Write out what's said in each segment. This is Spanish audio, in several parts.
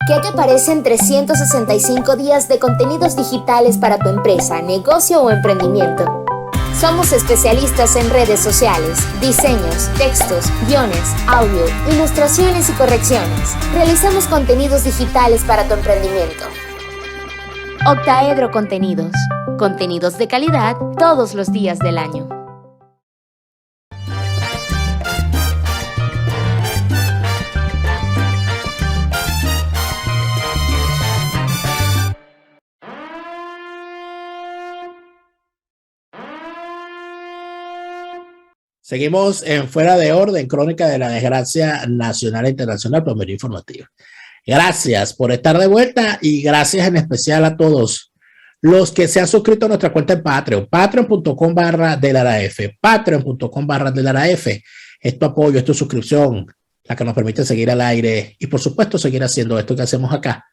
¿Qué te parecen 365 días de contenidos digitales para tu empresa, negocio o emprendimiento? Somos especialistas en redes sociales, diseños, textos, guiones, audio, ilustraciones y correcciones. Realizamos contenidos digitales para tu emprendimiento. Octaedro Contenidos. Contenidos de calidad todos los días del año. Seguimos en Fuera de Orden, crónica de la desgracia nacional e internacional, Promedio Informativo. Gracias por estar de vuelta y gracias en especial a todos los que se han suscrito a nuestra cuenta en Patreon, patreon.com/DelaraF, patreon.com/DelaraF. Es tu apoyo, es tu suscripción, la que nos permite seguir al aire y por supuesto seguir haciendo esto que hacemos acá,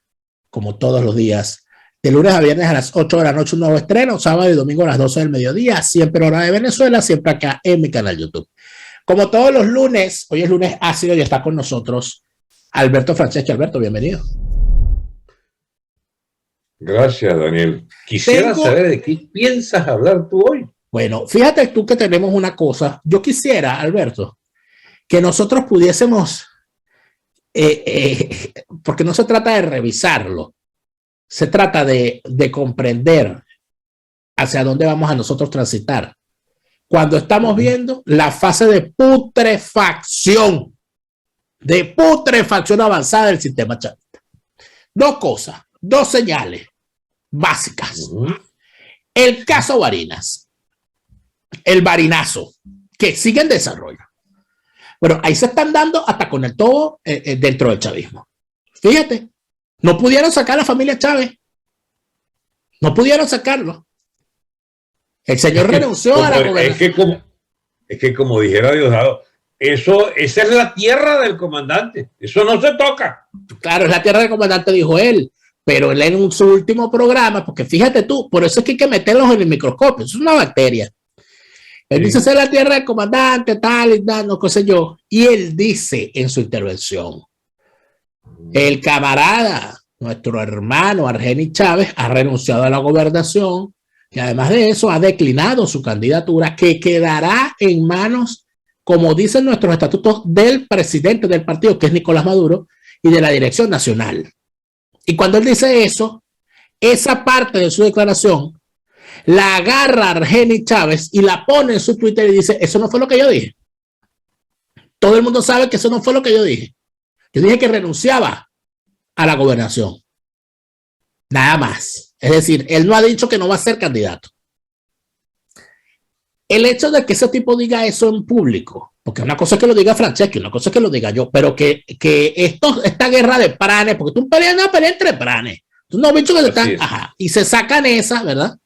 como todos los días. De lunes a viernes a las 8 de la noche un nuevo estreno, sábado y domingo a las 12 del mediodía, siempre hora de Venezuela, siempre acá en mi canal YouTube. Como todos los lunes, hoy es lunes ácido y está con nosotros Alberto Franceschi. Alberto, bienvenido. Gracias, Daniel. Quisiera saber de qué piensas hablar tú hoy. Bueno, fíjate tú que tenemos una cosa. Yo quisiera, Alberto, que nosotros pudiésemos, porque no se trata de revisarlo, se trata de comprender hacia dónde vamos a nosotros transitar cuando estamos viendo la fase de putrefacción avanzada del sistema chavista. Dos cosas, dos señales básicas. El caso Barinas, el barinazo, que sigue en desarrollo. Bueno, ahí se están dando hasta con el todo dentro del chavismo. Fíjate. No pudieron sacar a la familia Chávez. No pudieron sacarlo. El señor renunció a la gobernación. Es que como dijera Diosdado, esa es la tierra del comandante. Eso no se toca. Claro, es la tierra del comandante, dijo él. Pero él en su último programa, porque fíjate tú, por eso es que hay que meterlos en el microscopio. Eso es una bacteria. Él dice, esa es la tierra del comandante, tal y tal, no sé yo. Y él dice en su intervención, el camarada, nuestro hermano Argenis Chávez, ha renunciado a la gobernación y además de eso ha declinado su candidatura que quedará en manos, como dicen nuestros estatutos, del presidente del partido, que es Nicolás Maduro, y de la dirección nacional. Y cuando él dice eso, esa parte de su declaración la agarra Argenis Chávez y la pone en su Twitter y dice, eso no fue lo que yo dije. Todo el mundo sabe que eso no fue lo que yo dije. Yo dije que renunciaba a la gobernación. Nada más. Es decir, él no ha dicho que no va a ser candidato. El hecho de que ese tipo diga eso en público, porque una cosa es que lo diga Franceschi, una cosa es que lo diga yo, pero que esta guerra de pranes, porque tú peleas una pelea entre pranes. Tú no has dicho que se están, y se sacan esas, ¿verdad?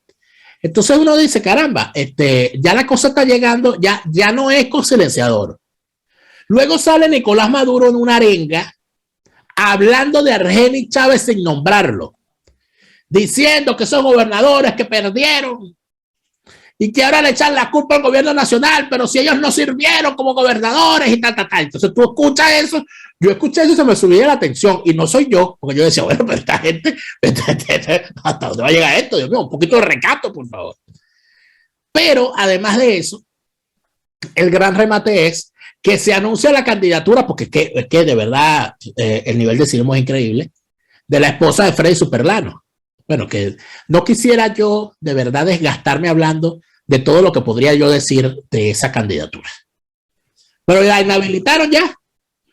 Entonces uno dice, caramba, ya la cosa está llegando, ya no es con silenciador. Luego sale Nicolás Maduro en una arenga hablando de Argenis Chávez sin nombrarlo, diciendo que son gobernadores que perdieron y que ahora le echan la culpa al gobierno nacional, pero si ellos no sirvieron como gobernadores y tal. Entonces tú escuchas eso, yo escuché eso y se me subía la atención y no soy yo, porque yo decía, bueno, pero esta gente, ¿hasta dónde va a llegar esto? Dios mío, un poquito de recato, por favor. Pero además de eso, el gran remate es que se anuncia la candidatura, porque es que de verdad el nivel de cinismo es increíble, de la esposa de Freddy Superlano. Bueno, que no quisiera yo de verdad desgastarme hablando de todo lo que podría yo decir de esa candidatura. Pero la inhabilitaron ya.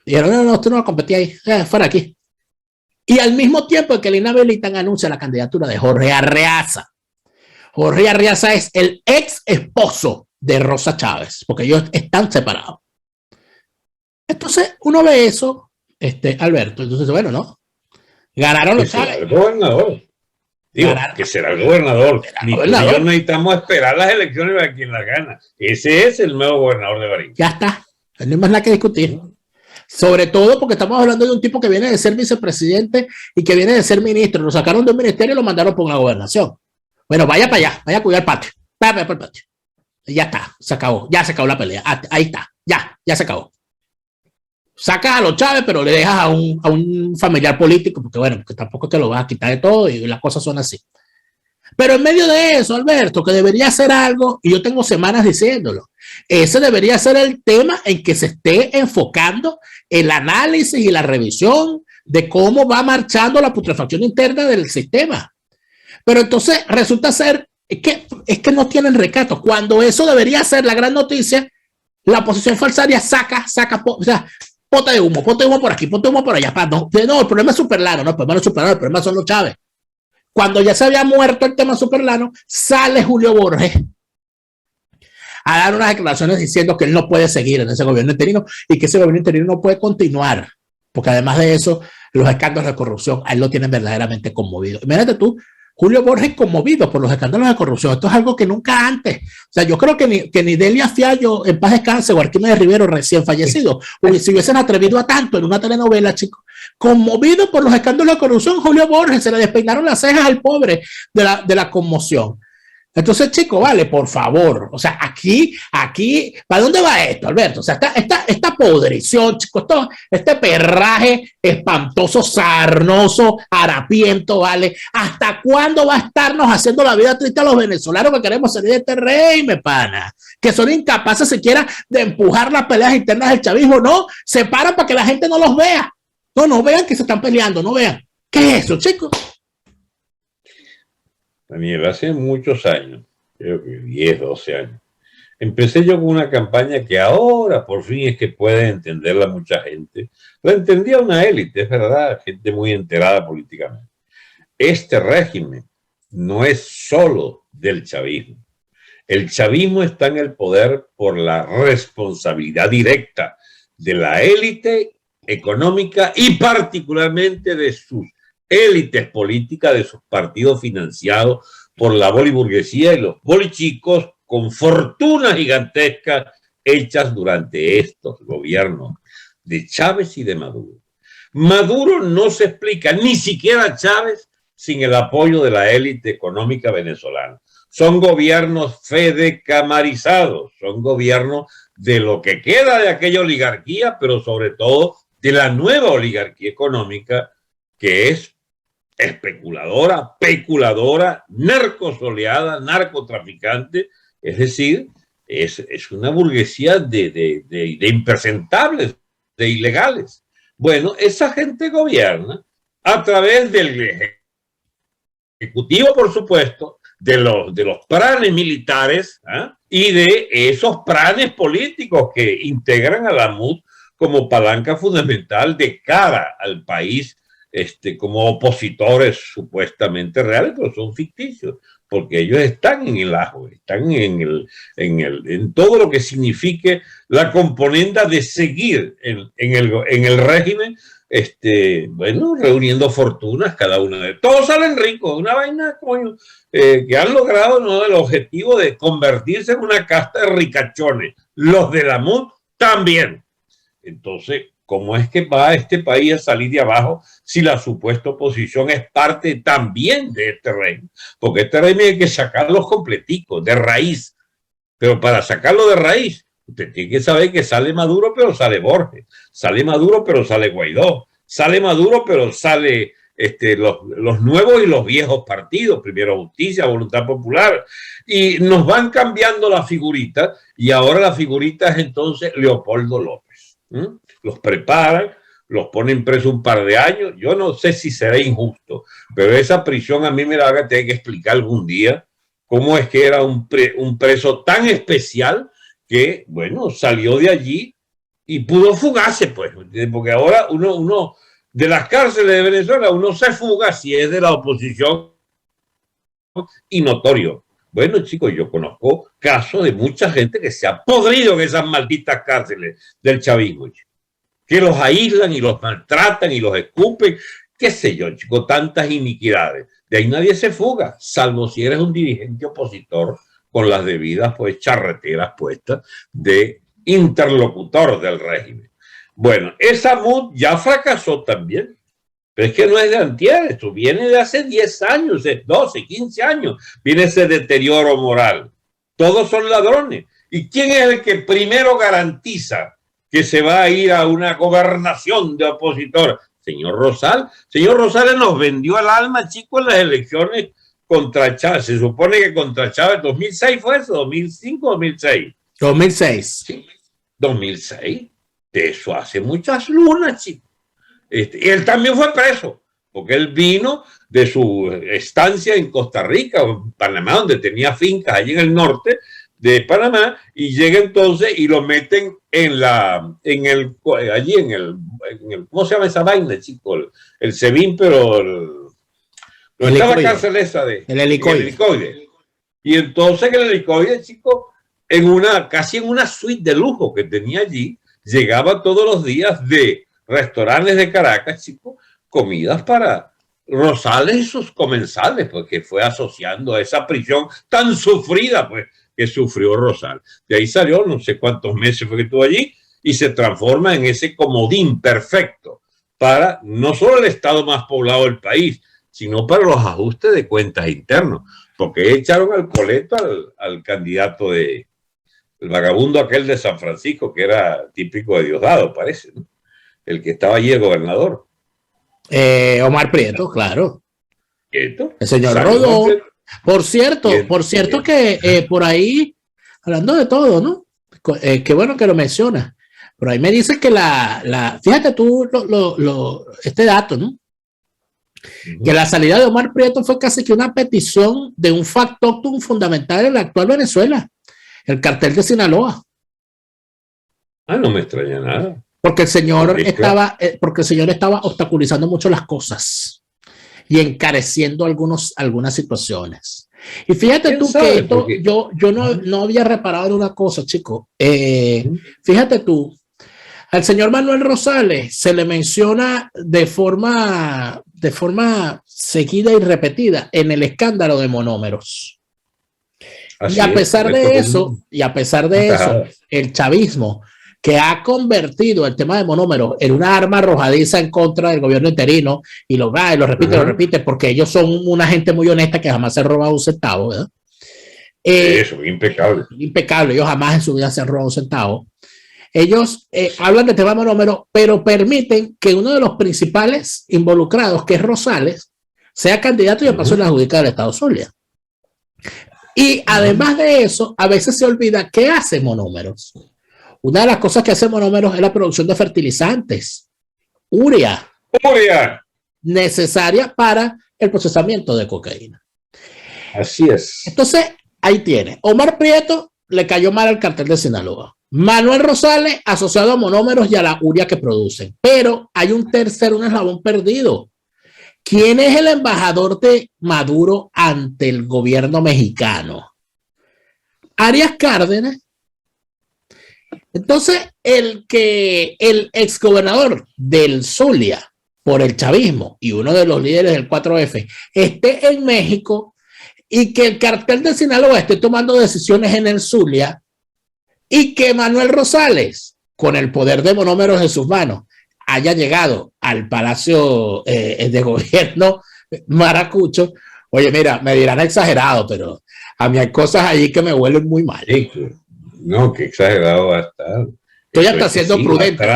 Dijeron, no, usted no va a competir ahí, fuera aquí. Y al mismo tiempo que le inhabilitan, anuncia la candidatura de Jorge Arreaza. Jorge Arreaza es el ex esposo de Rosa Chávez, porque ellos están separados. Entonces, uno ve eso, Alberto, entonces, bueno, ¿no? Ganaron los Chávez. El gobernador. Digo, que será el gobernador. Ni tú ni yo necesitamos esperar las elecciones para quien las gana. Ese es el nuevo gobernador de Barinas. Ya está. No hay más nada que discutir. Sobre todo porque estamos hablando de un tipo que viene de ser vicepresidente y que viene de ser ministro. Lo sacaron de un ministerio y lo mandaron por una gobernación. Bueno, vaya para allá, vaya a cuidar el patio. Vaya por el patio. Y ya está, se acabó. Ya se acabó la pelea. Ahí está. Ya se acabó. Sacas a los Chávez, pero le dejas a un familiar político, porque bueno, que tampoco te lo vas a quitar de todo y las cosas son así. Pero en medio de eso, Alberto, que debería ser algo, y yo tengo semanas diciéndolo, ese debería ser el tema en que se esté enfocando el análisis y la revisión de cómo va marchando la putrefacción interna del sistema. Pero entonces resulta ser es que no tienen recato. Cuando eso debería ser la gran noticia, la oposición falsaria saca, o sea, ponte de humo por aquí, ponte humo por allá. No, el problema es Superlano, no, el problema no es Superlano, el problema son los Chávez. Cuando ya se había muerto el tema Superlano, sale Julio Borges a dar unas declaraciones diciendo que él no puede seguir en ese gobierno interino y que ese gobierno interino no puede continuar, porque además de eso, los escándalos de corrupción a él lo tienen verdaderamente conmovido. Imagínate tú, Julio Borges conmovido por los escándalos de corrupción. Esto es algo que nunca antes. O sea, yo creo que ni Delia Fiallo, en paz descanse, o Arquímedes Rivero, recién fallecido, si hubiesen atrevido a tanto en una telenovela, chicos. Conmovido por los escándalos de corrupción, Julio Borges, se le despeinaron las cejas al pobre de la conmoción. Entonces, chicos, vale, por favor. O sea, aquí, ¿para dónde va esto, Alberto? O sea, esta podrición, chicos, este perraje espantoso, sarnoso, harapiento, ¿vale? ¿Hasta cuándo va a estarnos haciendo la vida triste a los venezolanos que queremos salir de este régimen, pana? Que son incapaces siquiera de empujar las peleas internas del chavismo. No, se paran para que la gente no los vea. No vean que se están peleando, no vean. ¿Qué es eso, chicos? Daniel, hace muchos años, creo que 10, 12 años, empecé yo con una campaña que ahora por fin es que puede entenderla mucha gente. La entendía una élite, es verdad, gente muy enterada políticamente. Este régimen no es solo del chavismo. El chavismo está en el poder por la responsabilidad directa de la élite económica y particularmente de sus élites políticas, de sus partidos financiados por la boliburguesía y los bolichicos con fortunas gigantescas hechas durante estos gobiernos de Chávez y de Maduro. Maduro no se explica, ni siquiera Chávez, sin el apoyo de la élite económica venezolana. Son gobiernos fedecamarizados, son gobiernos de lo que queda de aquella oligarquía, pero sobre todo de la nueva oligarquía económica que es especuladora, peculadora, narcosoleada, narcotraficante, es decir, es una burguesía de impresentables, de ilegales. Bueno, esa gente gobierna a través del ejecutivo, por supuesto, de los planes militares, ¿eh? Y de esos planes políticos que integran a la MUD como palanca fundamental de cara al país, como opositores supuestamente reales, pero son ficticios, porque ellos están en el ajo, están en todo lo que signifique la componenda de seguir en el régimen, bueno, reuniendo fortunas, cada uno de todos salen ricos, una vaina, coño, que han logrado, ¿no?, el objetivo de convertirse en una casta de ricachones. Los de la MUD también. Entonces, ¿cómo es que va este país a salir de abajo si la supuesta oposición es parte también de este régimen? Porque este régimen hay que sacarlos completicos, de raíz. Pero para sacarlo de raíz, usted tiene que saber que sale Maduro, pero sale Borges. Sale Maduro, pero sale Guaidó. Sale Maduro, pero sale los nuevos y los viejos partidos. Primero Justicia, Voluntad Popular. Y nos van cambiando la figurita. Y ahora la figurita es entonces Leopoldo López. Los preparan, los ponen preso un par de años. Yo no sé si será injusto, pero esa prisión a mí me la van a tener que explicar algún día cómo es que era un preso tan especial que, bueno, salió de allí y pudo fugarse, pues, porque ahora uno de las cárceles de Venezuela, uno se fuga si es de la oposición y notorio. Bueno, chicos, yo conozco casos de mucha gente que se ha podrido en esas malditas cárceles del chavismo, que los aíslan y los maltratan y los escupen, qué sé yo, chicos, tantas iniquidades. De ahí nadie se fuga, salvo si eres un dirigente opositor con las debidas, pues, charreteras puestas de interlocutor del régimen. Bueno, esa MUD ya fracasó también. Pero es que no es de antier, esto viene de hace 10 años, 12, 15 años, viene ese deterioro moral. Todos son ladrones. ¿Y quién es el que primero garantiza que se va a ir a una gobernación de opositor. Señor Rosales nos vendió el alma, chicos, en las elecciones contra Chávez. Se supone que contra Chávez, 2006 fue eso, 2005, 2006. 2006. Sí, 2006. De eso hace muchas lunas, chicos. Y él también fue preso, porque él vino de su estancia en Costa Rica o en Panamá, donde tenía fincas allí en el norte de Panamá, y llega entonces y lo meten allí en el ¿cómo se llama esa vaina, chico? El SEBIN, pero no está la cárcel esa el helicoide. Y entonces el helicoide, chico, casi en una suite de lujo que tenía allí, llegaba todos los días de restaurantes de Caracas, chico, comidas para Rosales y sus comensales, pues, que fue asociando a esa prisión tan sufrida, pues, que sufrió Rosales. De ahí salió, no sé cuántos meses fue que estuvo allí, y se transforma en ese comodín perfecto para no solo el estado más poblado del país, sino para los ajustes de cuentas internos, porque echaron al coleto al candidato el vagabundo aquel de San Francisco, que era típico de Diosdado, parece, ¿no? El que estaba allí, el gobernador. Omar Prieto, claro. ¿Prieto? El señor Rodó. Por cierto que por ahí, hablando de todo, ¿no? Qué bueno que lo mencionas. Por ahí me dices que fíjate tú este dato, ¿no? Que la salida de Omar Prieto fue casi que una petición de un factotum fundamental en la actual Venezuela, el cartel de Sinaloa. No me extraña nada. Porque el señor estaba obstaculizando mucho las cosas y encareciendo algunas situaciones. Y fíjate tú que esto, yo no había reparado en una cosa, chico. Fíjate tú, al señor Manuel Rosales se le menciona de forma seguida y repetida en el escándalo de monómeros. Y a pesar de eso, el chavismo, que ha convertido el tema de monómeros en una arma arrojadiza en contra del gobierno interino, y lo repite, porque ellos son una gente muy honesta que jamás se han robado un centavo, ¿verdad? Eso, impecable. Impecable, ellos jamás en su vida se han robado un centavo. Ellos hablan de tema de monómeros, pero permiten que uno de los principales involucrados, que es Rosales, sea candidato y de paso le adjudica al Estado Zulia. Y además de eso, a veces se olvida qué hace monómeros. Una de las cosas que hace monómeros es la producción de fertilizantes, urea, necesaria para el procesamiento de cocaína. Así es. Entonces, ahí tiene. Omar Prieto le cayó mal al cartel de Sinaloa. Manuel Rosales asociado a monómeros y a la urea que producen. Pero hay un eslabón perdido. ¿Quién es el embajador de Maduro ante el gobierno mexicano? Arias Cárdenas. Entonces, el exgobernador del Zulia por el chavismo y uno de los líderes del 4F esté en México y que el cartel de Sinaloa esté tomando decisiones en el Zulia y que Manuel Rosales, con el poder de monómeros en sus manos, haya llegado al Palacio de Gobierno Maracucho. Oye, mira, me dirán exagerado, pero a mí hay cosas allí que me huelen muy mal. Sí, no, qué exagerado va a estar. Estoy hasta siendo prudente.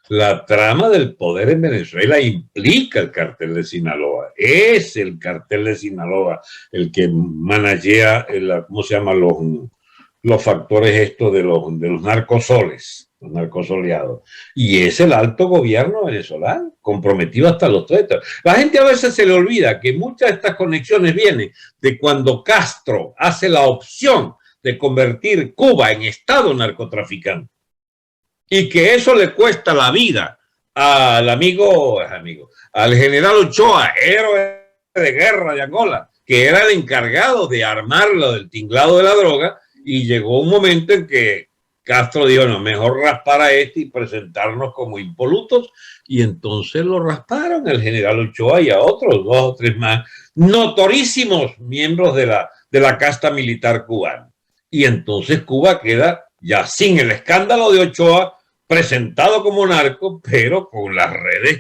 La trama del poder en Venezuela implica el cartel de Sinaloa. Es el cartel de Sinaloa el que managea, ¿cómo se llama? Los factores estos de los narcosoles, los narcosoleados. Y es el alto gobierno venezolano, comprometido hasta los tuétanos. La gente a veces se le olvida que muchas de estas conexiones vienen de cuando Castro hace la opción de convertir Cuba en estado narcotraficante. Y que eso le cuesta la vida al al general Ochoa, héroe de guerra de Angola, que era el encargado de armar lo del tinglado de la droga, y llegó un momento en que Castro dijo, no, mejor raspar a este y presentarnos como impolutos, y entonces lo rasparon el general Ochoa y a otros 2 o 3 más, notorísimos miembros de la casta militar cubana. Y entonces Cuba queda ya sin el escándalo de Ochoa, presentado como narco, pero con las redes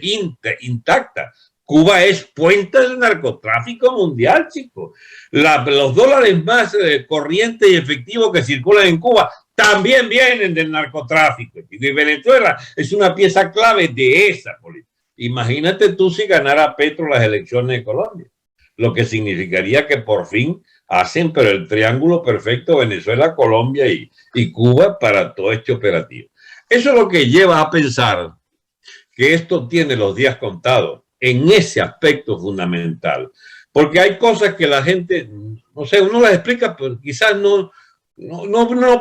intactas. Cuba es puente del narcotráfico mundial, chicos. Los dólares más corrientes y efectivos que circulan en Cuba también vienen del narcotráfico. Y Venezuela es una pieza clave de esa política. Imagínate tú si ganara Petro las elecciones de Colombia, lo que significaría que por fin hacen pero el triángulo perfecto Venezuela, Colombia y Cuba para todo este operativo. Eso es lo que lleva a pensar que esto tiene los días contados en ese aspecto fundamental, porque hay cosas que la gente, no sé, uno las explica, pero quizás no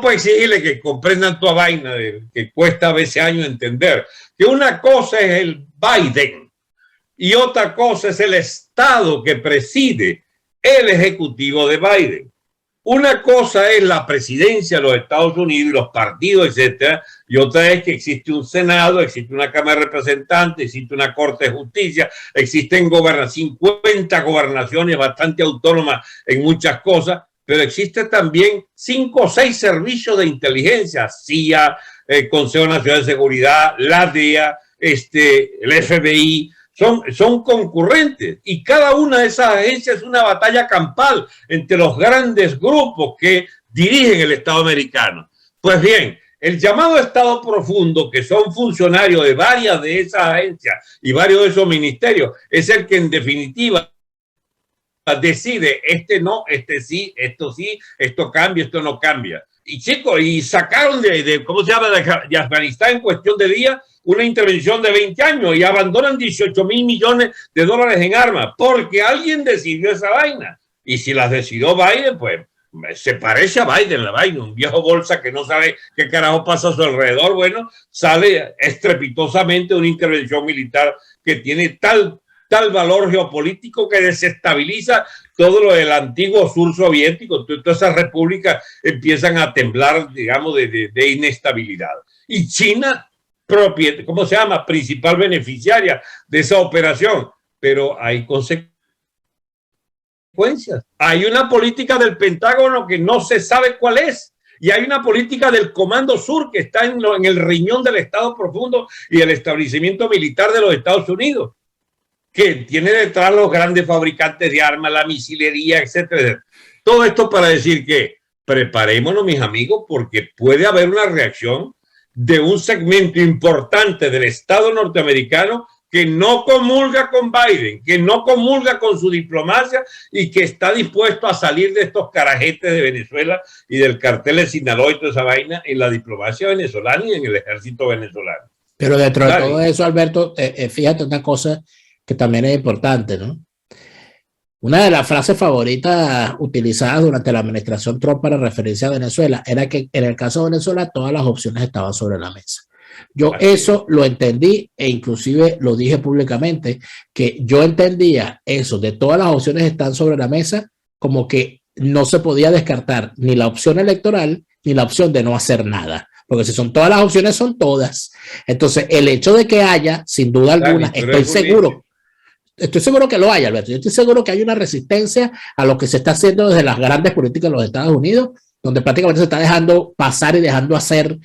puede exigirle que comprendan toda vaina que cuesta a veces años entender, que una cosa es el Biden y otra cosa es el Estado que preside el ejecutivo de Biden. Una cosa es la presidencia de los Estados Unidos y los partidos, etcétera, y otra es que existe un Senado, existe una Cámara de Representantes, existe una Corte de Justicia, existen 50 gobernaciones bastante autónomas en muchas cosas, pero existe también 5 o 6 servicios de inteligencia, CIA, Consejo Nacional de Seguridad, la DEA, el FBI, son concurrentes y cada una de esas agencias es una batalla campal entre los grandes grupos que dirigen el Estado americano. Pues bien, el llamado Estado profundo, que son funcionarios de varias de esas agencias y varios de esos ministerios, es el que en definitiva decide, no, sí, esto cambia, esto no cambia. Y chicos, y sacaron ¿cómo se llama? De Afganistán en cuestión de días una intervención de 20 años y abandonan 18.000 millones de dólares en armas porque alguien decidió esa vaina. Y si las decidió Biden, pues se parece a Biden, la vaina, un viejo bolsa que no sabe qué carajo pasa a su alrededor. Bueno, sale estrepitosamente una intervención militar que tiene tal valor geopolítico que desestabiliza todo lo del antiguo sur soviético. Todas esas repúblicas empiezan a temblar, digamos, de inestabilidad. Y China, ¿cómo se llama? Principal beneficiaria de esa operación. Pero hay consecuencias. Hay una política del Pentágono que no se sabe cuál es. Y hay una política del Comando Sur que está en el riñón del Estado profundo y el establecimiento militar de los Estados Unidos, que tiene detrás los grandes fabricantes de armas, la misilería, etcétera. Todo esto para decir que preparémonos, mis amigos, porque puede haber una reacción de un segmento importante del Estado norteamericano que no comulga con Biden, que no comulga con su diplomacia y que está dispuesto a salir de estos carajetes de Venezuela y del cartel de Sinaloa y toda esa vaina en la diplomacia venezolana y en el ejército venezolano. Pero dentro de todo eso, Alberto, fíjate una cosa que también es importante, ¿no? Una de las frases favoritas utilizadas durante la administración Trump para referirse a Venezuela era que en el caso de Venezuela todas las opciones estaban sobre la mesa. Yo eso lo entendí e inclusive lo dije públicamente, que yo entendía eso de todas las opciones están sobre la mesa como que no se podía descartar ni la opción electoral ni la opción de no hacer nada. Porque si son todas las opciones, son todas. Entonces, el hecho de que haya, sin duda alguna, estoy seguro que lo hay, Alberto. Yo estoy seguro que hay una resistencia a lo que se está haciendo desde las grandes políticas de los Estados Unidos, donde prácticamente se está dejando pasar y dejando hacer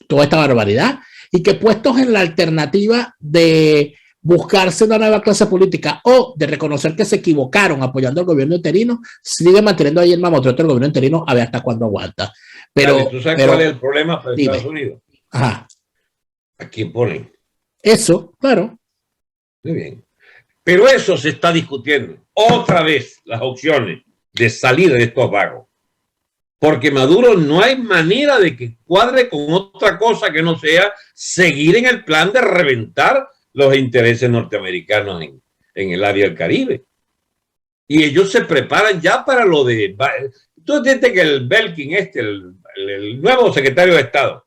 toda esta barbaridad, y que puestos en la alternativa de buscarse una nueva clase política o de reconocer que se equivocaron apoyando al gobierno interino, sigue manteniendo ahí el mamotreto del gobierno interino a ver hasta cuándo aguanta. Pero, ¿tú sabes cuál es el problema para Estados Unidos? Ajá. ¿A quién ponen? Eso, claro. Muy bien. Pero eso se está discutiendo. Otra vez las opciones de salir de estos vagos. Porque Maduro no hay manera de que cuadre con otra cosa que no sea seguir en el plan de reventar los intereses norteamericanos en el área del Caribe. Y ellos se preparan ya para lo de... Tú entiendes que el Belkin, el nuevo secretario de Estado,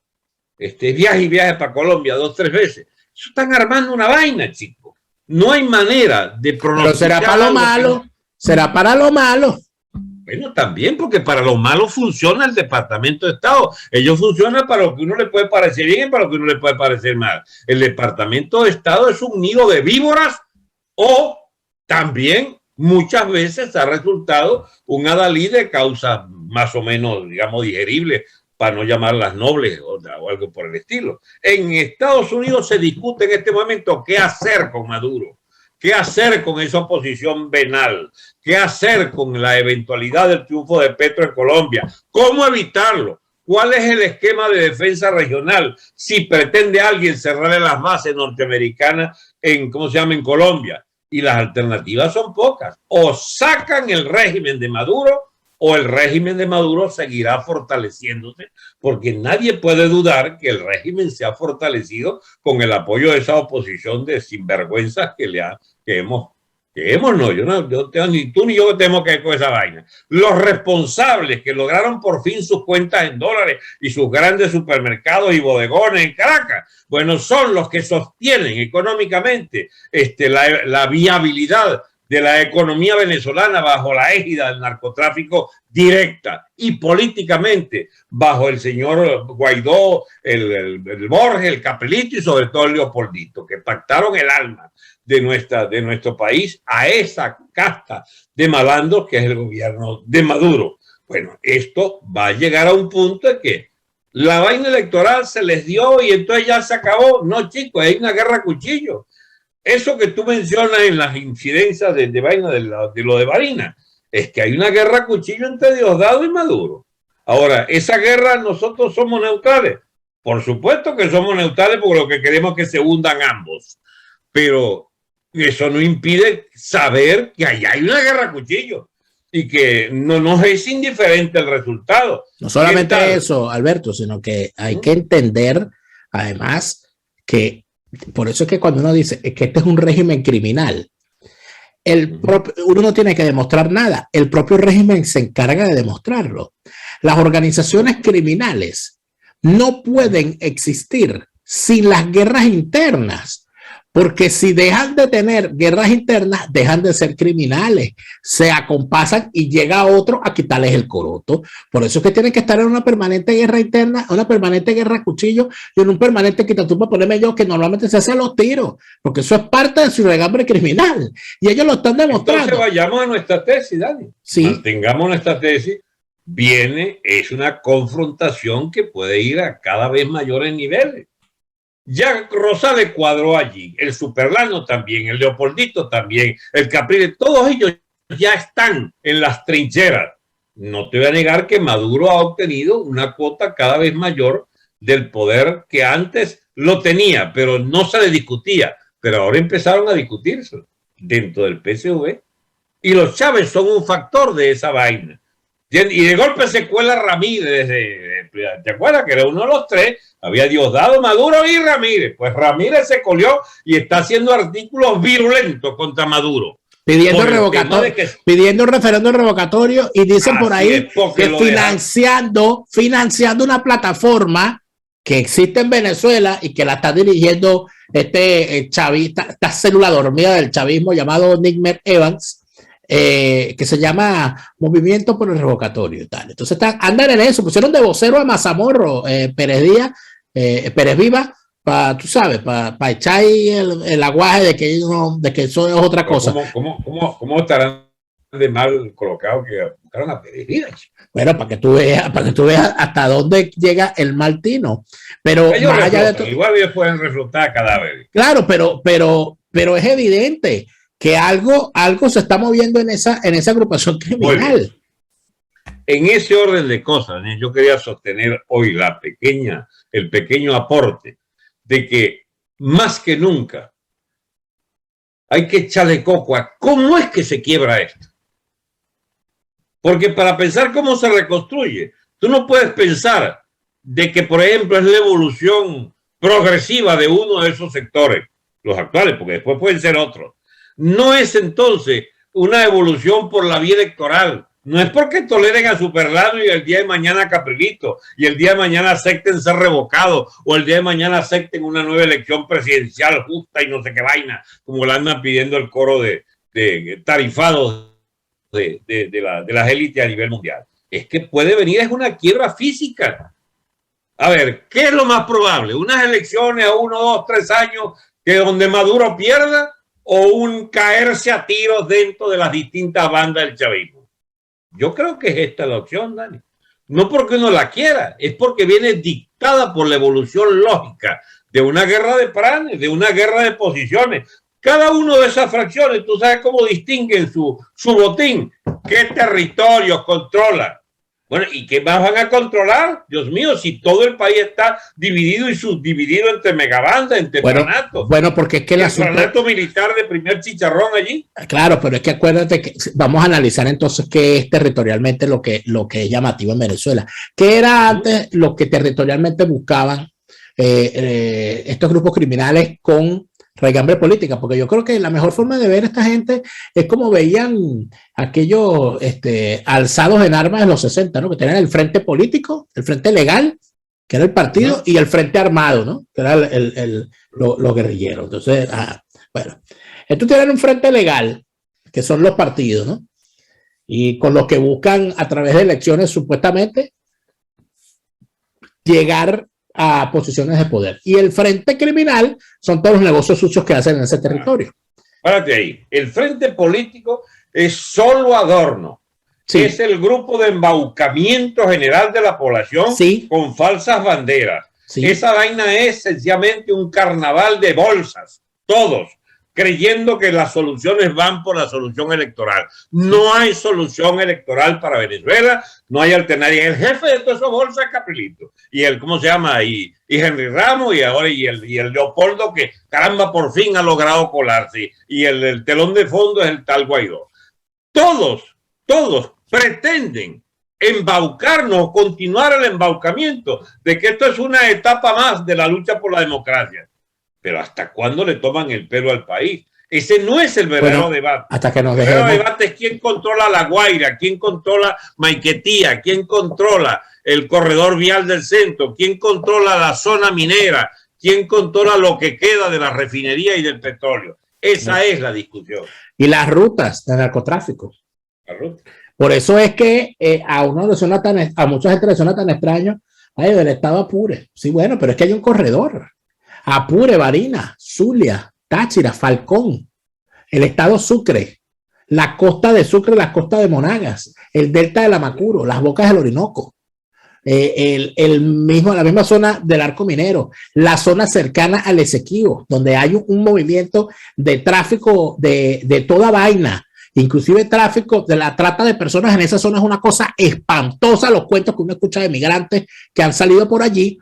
viaje y viaje para Colombia 2 o 3 veces. Eso están armando una vaina, chicos. No hay manera de pronunciar. Pero será para lo malo. Será para lo malo. Bueno, también, porque para lo malo funciona el Departamento de Estado. Ellos funcionan para lo que uno le puede parecer bien y para lo que uno le puede parecer mal. El Departamento de Estado es un nido de víboras o también muchas veces ha resultado un adalid de causas más o menos, digamos, digeribles, para no llamarlas nobles o algo por el estilo. En Estados Unidos se discute en este momento qué hacer con Maduro. ¿Qué hacer con esa oposición venal? ¿Qué hacer con la eventualidad del triunfo de Petro en Colombia? ¿Cómo evitarlo? ¿Cuál es el esquema de defensa regional si pretende alguien cerrarle las bases norteamericanas en, ¿cómo se llama?, en Colombia? Y las alternativas son pocas. O sacan el régimen de Maduro o el régimen de Maduro seguirá fortaleciéndose, porque nadie puede dudar que el régimen se ha fortalecido con el apoyo de esa oposición de sinvergüenzas yo tengo, ni tú ni yo tenemos que ver con esa vaina. Los responsables que lograron por fin sus cuentas en dólares y sus grandes supermercados y bodegones en Caracas, bueno, son los que sostienen económicamente la viabilidad de la economía venezolana bajo la égida del narcotráfico directa y políticamente bajo el señor Guaidó, el Borges, el Capelito y sobre todo el Leopoldito, que pactaron el alma de nuestro país a esa casta de malandros que es el gobierno de Maduro. Bueno, esto va a llegar a un punto de que la vaina electoral se les dio y entonces ya se acabó. No, chicos, hay una guerra a cuchillo. Eso que tú mencionas en las incidencias de vaina de lo de Barinas, es que hay una guerra a cuchillo entre Diosdado y Maduro. Ahora, esa guerra nosotros somos neutrales. Por supuesto que somos neutrales porque lo que queremos es que se hundan ambos. Pero eso no impide saber que allá hay una guerra a cuchillo y que no nos es indiferente el resultado. No solamente eso, Alberto, sino que hay que entender, además, que por eso es que cuando uno dice que este es un régimen criminal, uno no tiene que demostrar nada. El propio régimen se encarga de demostrarlo. Las organizaciones criminales no pueden existir sin las guerras internas. Porque si dejan de tener guerras internas, dejan de ser criminales, se acompasan y llega otro a quitarles el coroto. Por eso es que tienen que estar en una permanente guerra interna, una permanente guerra a cuchillo y en un permanente quitatú para ponerme yo, que normalmente se hacen los tiros, porque eso es parte de su regambre criminal y ellos lo están demostrando. Entonces vayamos a nuestra tesis, Dani. Sí. Mantengamos nuestra tesis. Es una confrontación que puede ir a cada vez mayores niveles. Ya Rosales cuadró allí, el Superlano también, el Leopoldito también, el Capriles, todos ellos ya están en las trincheras. No te voy a negar que Maduro ha obtenido una cuota cada vez mayor del poder que antes lo tenía, pero no se le discutía. Pero ahora empezaron a discutirse dentro del PSV y los Chávez son un factor de esa vaina. Y de golpe se cuela Ramírez, ¿te acuerdas que era uno de los tres? Había Diosdado, Maduro y Ramírez. Pues Ramírez se colió y está haciendo artículos virulentos contra Maduro. Pidiendo referéndum revocatorio y dicen por ahí que financiando una plataforma que existe en Venezuela y que la está dirigiendo chavista, esta célula dormida del chavismo llamado Nickmer Evans, que se llama Movimiento por el Revocatorio y tal. Entonces andan en eso, pusieron de vocero a Mazamorro, Pérez Díaz, Pérez Viva, tú sabes, para echar ahí el aguaje de que eso es otra cosa. ¿Cómo estarán de mal colocados que buscaron a Pérez Viva? Bueno, para que tú veas hasta dónde llega el mal tino. Pero más allá de igual ellos pueden reflotar cadáveres. Claro, pero es evidente que algo se está moviendo en esa agrupación criminal. En ese orden de cosas, yo quería sostener hoy el pequeño aporte de que más que nunca hay que echarle coco a cómo es que se quiebra esto. Porque para pensar cómo se reconstruye, tú no puedes pensar de que, por ejemplo, es la evolución progresiva de uno de esos sectores, los actuales, porque después pueden ser otros. No es entonces una evolución por la vía electoral. No es porque toleren a Superlano y el día de mañana a Caprilito y el día de mañana acepten ser revocados o el día de mañana acepten una nueva elección presidencial justa y no sé qué vaina, como la andan pidiendo el coro de tarifados de las élites a nivel mundial. Es que puede venir, es una quiebra física. A ver, ¿qué es lo más probable? ¿Unas elecciones a 1, 2, 3 años que donde Maduro pierda? ¿O un caerse a tiros dentro de las distintas bandas del chavismo? Yo creo que es esta la opción, Dani. No porque uno la quiera, es porque viene dictada por la evolución lógica de una guerra de planes, de una guerra de posiciones. Cada una de esas fracciones, tú sabes cómo distinguen su botín, qué territorios controla. Bueno, ¿y qué más van a controlar? Dios mío, si todo el país está dividido y subdividido entre megabandas, entre planatos. Bueno, porque es que el planato militar de primer chicharrón allí. Claro, pero es que acuérdate que vamos a analizar entonces qué es territorialmente lo que es llamativo en Venezuela. ¿Qué era antes lo que territorialmente buscaban estos grupos criminales con raigambre política? Porque yo creo que la mejor forma de ver a esta gente es como veían aquellos alzados en armas de los 60, ¿no? Que tenían el frente político, el frente legal, que era el partido, y el frente armado, ¿no? Que era los guerrilleros. Entonces, bueno, estos tienen un frente legal, que son los partidos, ¿no? Y con los que buscan a través de elecciones supuestamente llegar a posiciones de poder. Y el frente criminal son todos los negocios sucios que hacen en ese territorio. Párate ahí. El frente político es solo adorno. Sí. Es el grupo de embaucamiento general de la población, sí, con falsas banderas. Sí. Esa vaina es sencillamente un carnaval de bolsas. Todos creyendo que las soluciones van por la solución electoral. No hay solución electoral para Venezuela, no hay alternativa. El jefe de todas esas bolsas es Caprilito. Y el, ¿cómo se llama? Y Henry Ramos, y ahora y el Leopoldo, que caramba, por fin ha logrado colarse. Y el telón de fondo es el tal Guaidó. Todos pretenden embaucarnos, continuar el embaucamiento de que esto es una etapa más de la lucha por la democracia. Pero ¿hasta cuándo le toman el pelo al país? Ese no es el verdadero debate. Hasta que nos el verdadero debate es quién controla La Guaira, quién controla Maiquetía, quién controla el corredor vial del centro, quién controla la zona minera, quién controla lo que queda de la refinería y del petróleo. Esa es la discusión. Y las rutas de narcotráfico. Por eso es que a mucha gente le suena tan extraño, ay, del estado Apure. Sí, bueno, pero es que hay un corredor. Apure, Barinas, Zulia, Táchira, Falcón, el estado Sucre, la costa de Sucre, la costa de Monagas, el delta del Amacuro, las bocas del Orinoco, la misma zona del Arco Minero, la zona cercana al Esequibo, donde hay un movimiento de tráfico de toda vaina, inclusive tráfico de la trata de personas en esa zona es una cosa espantosa, los cuentos que uno escucha de migrantes que han salido por allí.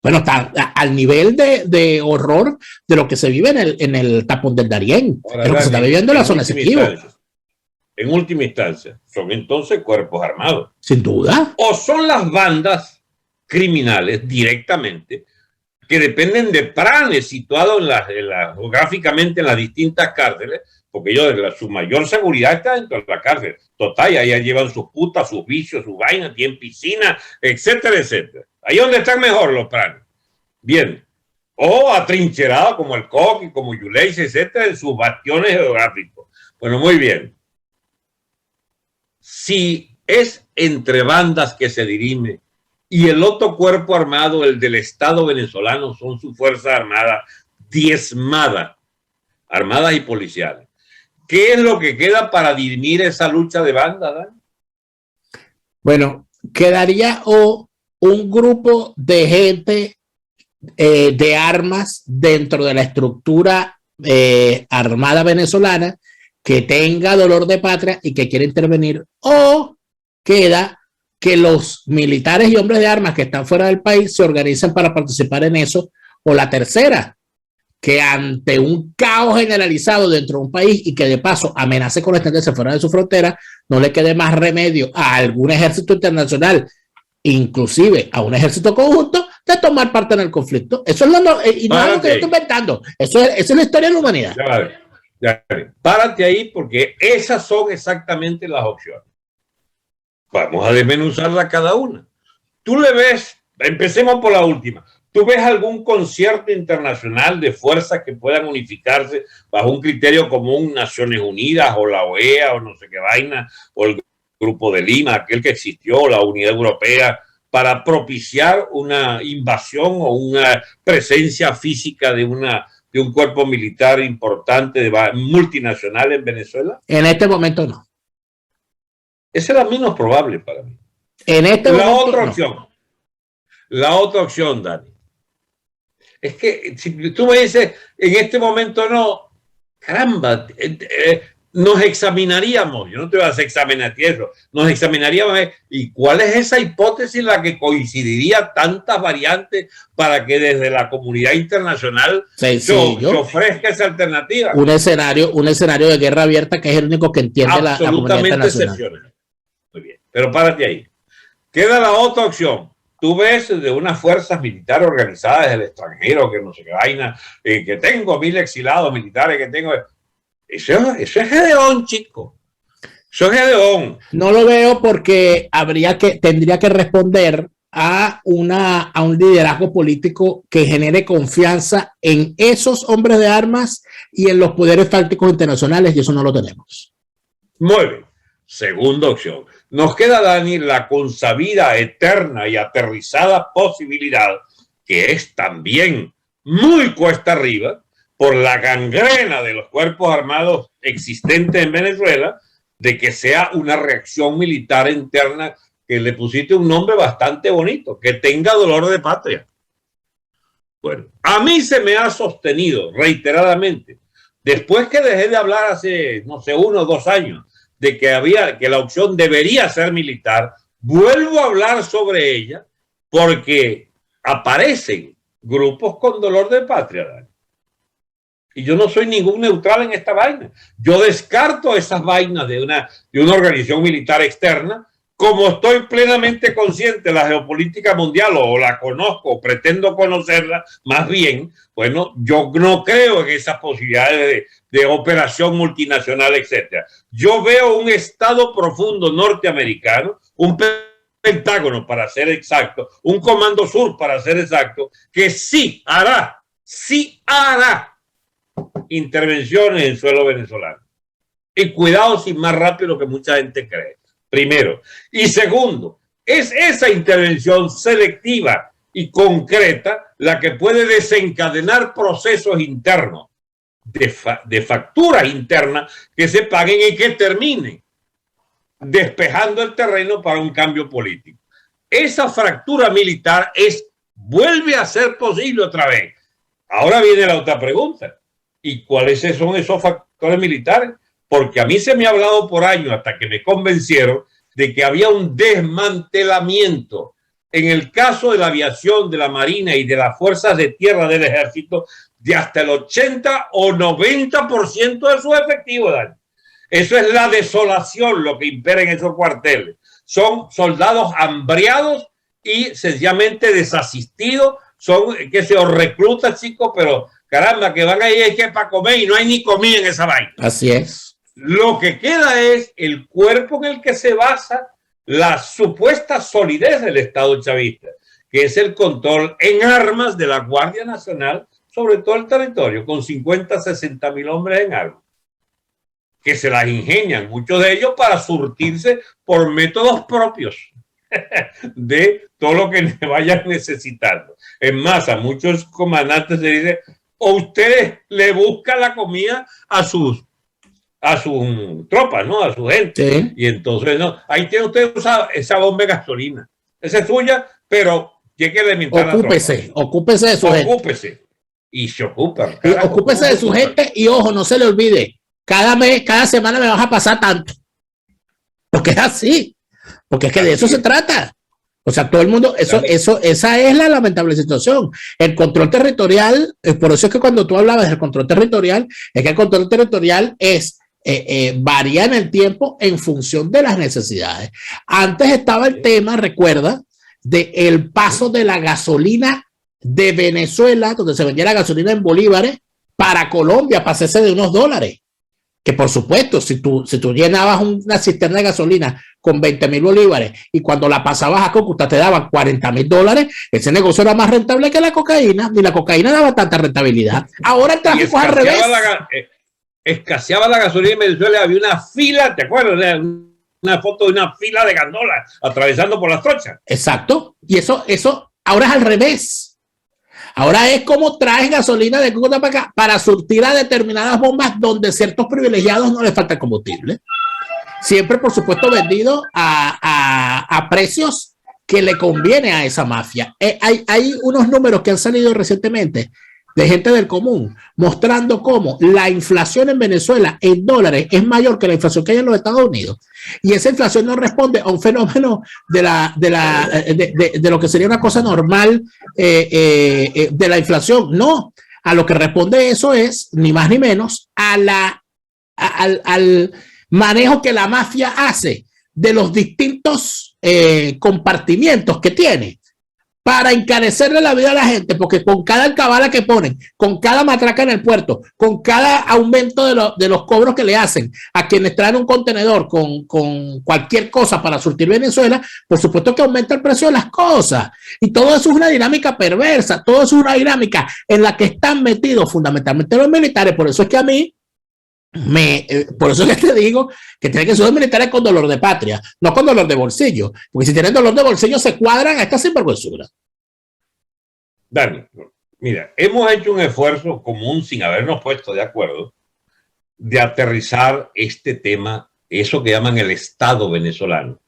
Bueno, está al nivel de horror de lo que se vive en el tapón del Darién, de lo que se está viviendo en la zona Esequibo. En última instancia, son entonces cuerpos armados. Sin duda. O son las bandas criminales directamente que dependen de planes situados geográficamente en las distintas cárceles, porque su mayor seguridad está dentro de la cárcel. Total, y allá llevan sus putas, sus vicios, sus vainas, tienen piscina, etcétera, etcétera. Ahí donde están mejor los planes. Bien. O atrincherados como el Coqui, como Yuleis, etcétera, en sus bastiones geográficos. Bueno, muy bien. Si es entre bandas que se dirime y el otro cuerpo armado, el del Estado venezolano, son su fuerza armada diezmada, armadas y policiales. ¿Qué es lo que queda para dirimir esa lucha de bandas, Dan? Bueno, quedaría un grupo de gente de armas dentro de la estructura armada venezolana que tenga dolor de patria y que quiera intervenir, o queda que los militares y hombres de armas que están fuera del país se organizan para participar en eso, o la tercera, que ante un caos generalizado dentro de un país y que de paso amenace con extenderse fuera de su frontera, no le quede más remedio a algún ejército internacional, inclusive a un ejército conjunto, de tomar parte en el conflicto. Eso es y no es algo que yo estoy inventando. Esa es la historia de la humanidad. Párate ahí porque esas son exactamente las opciones. Vamos a desmenuzarla cada una. Tú le ves, empecemos por la última. ¿Tú ves algún concierto internacional de fuerzas que puedan unificarse bajo un criterio común, Naciones Unidas o la OEA o no sé qué vaina, o el Grupo de Lima, aquel que existió, la Unidad Europea, para propiciar una invasión o una presencia física de un cuerpo militar importante, multinacional en Venezuela? En este momento no. Esa es la menos probable para mí. En este momento La otra opción, Dani, es que si tú me dices, en este momento no, caramba, nos examinaríamos, yo no te voy a hacer examen a ti eso, nos examinaríamos y cuál es esa hipótesis en la que coincidiría tantas variantes para que desde la comunidad internacional se ofrezca esa alternativa. Un escenario de guerra abierta que es el único que entiende la comunidad internacional. Muy bien, pero párate ahí. Queda la otra opción. Tú ves de unas fuerzas militares organizadas del extranjero, que no sé qué vaina, que tengo 1000 exilados militares, que tengo... Eso es Gedeón, chico. Eso es Gedeón. No lo veo porque tendría que responder a un liderazgo político que genere confianza en esos hombres de armas y en los poderes fácticos internacionales, y eso no lo tenemos. Muy bien. Segunda opción. Nos queda, Dani, la consabida, eterna y aterrizada posibilidad, que es también muy cuesta arriba, por la gangrena de los cuerpos armados existentes en Venezuela, de que sea una reacción militar interna, que le pusiste un nombre bastante bonito, que tenga dolor de patria. Bueno, a mí se me ha sostenido reiteradamente, después que dejé de hablar hace, no sé, 1 o 2 años, de que la opción debería ser militar, vuelvo a hablar sobre ella porque aparecen grupos con dolor de patria, Dani. Y yo no soy ningún neutral en esta vaina. Yo descarto esas vainas de una organización militar externa, como estoy plenamente consciente de la geopolítica mundial, o la conozco, o pretendo conocerla más bien. Bueno, yo no creo en esas posibilidades de operación multinacional, etcétera. Yo veo un Estado profundo norteamericano, un Pentágono para ser exacto, un Comando Sur para ser exacto, que sí hará intervenciones en suelo venezolano. Y cuidado, sin más rápido que mucha gente cree. Primero. Y segundo, es esa intervención selectiva y concreta la que puede desencadenar procesos internos de factura interna que se paguen y que terminen despejando el terreno para un cambio político. Esa fractura militar vuelve a ser posible otra vez. Ahora viene la otra pregunta. ¿Y cuáles son esos factores militares? Porque a mí se me ha hablado por años, hasta que me convencieron, de que había un desmantelamiento en el caso de la aviación, de la marina y de las fuerzas de tierra del ejército, de hasta el 80 o 90% de sus efectivos, Dani. Eso es la desolación lo que impera en esos cuarteles. Son soldados hambriados y sencillamente desasistidos. Son, reclutas, chicos, pero caramba, que van ahí es que para comer y no hay ni comida en esa vaina. Así es. Lo que queda es el cuerpo en el que se basa la supuesta solidez del Estado chavista, que es el control en armas de la Guardia Nacional sobre todo el territorio, con 50, 60 mil hombres en armas, que se las ingenian, muchos de ellos, para surtirse por métodos propios de todo lo que vayan necesitando. En más, a muchos comandantes se dice, o ustedes le buscan la comida a sus tropas, ¿no? A su gente. Sí. Y entonces, no, ahí tiene usted esa bomba de gasolina. Esa es suya, pero tiene que alimentar ocúpese de su gente. Y se ocupan. Ocúpese de su gente y, ojo, no se le olvide, cada mes, cada semana me vas a pasar tanto. Porque es así. Porque es que de eso se trata. O sea, todo el mundo, esa es la lamentable situación. El control territorial, por eso es que cuando tú hablabas del control territorial, es que el control territorial varía en el tiempo en función de las necesidades. Antes estaba el tema, recuerda, del paso de la gasolina de Venezuela, donde se vendía la gasolina en bolívares, para Colombia, para hacerse de unos dólares. Que por supuesto, si tú llenabas una cisterna de gasolina con 20,000 bolívares y cuando la pasabas a Cúcuta te daban 40,000 dólares, ese negocio era más rentable que la cocaína, ni la cocaína daba tanta rentabilidad. Ahora el tráfico es al revés. Escaseaba la gasolina en Venezuela, había una fila, ¿te acuerdas? Una foto de una fila de gandolas atravesando por las trochas. Exacto, y eso ahora es al revés. Ahora es como traes gasolina de Cúcuta para acá para surtir a determinadas bombas donde ciertos privilegiados no les falta combustible. Siempre, por supuesto, vendido a precios que le conviene a esa mafia. Hay unos números que han salido recientemente de gente del común, mostrando cómo la inflación en Venezuela en dólares es mayor que la inflación que hay en los Estados Unidos. Y esa inflación no responde a un fenómeno de lo que sería una cosa normal de la inflación. No, a lo que responde eso es, ni más ni menos, al manejo que la mafia hace de los distintos compartimientos que tiene para encarecerle la vida a la gente, porque con cada alcabala que ponen, con cada matraca en el puerto, con cada aumento de los cobros que le hacen a quienes traen un contenedor con cualquier cosa para surtir Venezuela, por supuesto que aumenta el precio de las cosas. Y todo eso es una dinámica perversa, todo eso es una dinámica en la que están metidos fundamentalmente los militares. Por eso es que a mí, por eso es que te digo que tienen que ser militares con dolor de patria, no con dolor de bolsillo, porque si tienen dolor de bolsillo se cuadran a esta sinvergüenzura. Dani, mira, hemos hecho un esfuerzo común sin habernos puesto de acuerdo de aterrizar este tema, eso que llaman el Estado venezolano,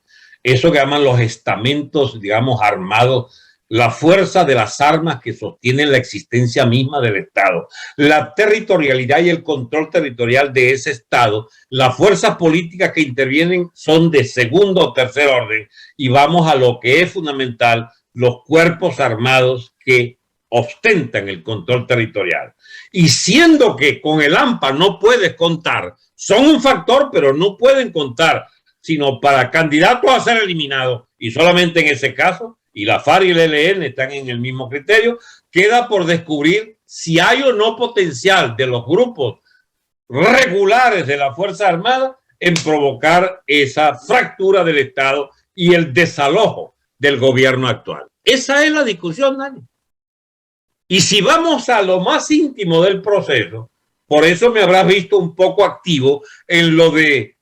eso que llaman los estamentos, digamos, armados, la fuerza de las armas que sostienen la existencia misma del Estado, la territorialidad y el control territorial de ese Estado, las fuerzas políticas que intervienen son de segundo o tercer orden, y vamos a lo que es fundamental, los cuerpos armados que ostentan el control territorial. Y siendo que con el AMPA no puedes contar, son un factor, pero no pueden contar, sino para candidatos a ser eliminados, y solamente en ese caso, y la FARC y el ELN están en el mismo criterio, queda por descubrir si hay o no potencial de los grupos regulares de la Fuerza Armada en provocar esa fractura del Estado y el desalojo del gobierno actual. Esa es la discusión, Dani. Y si vamos a lo más íntimo del proceso, por eso me habrás visto un poco activo en lo de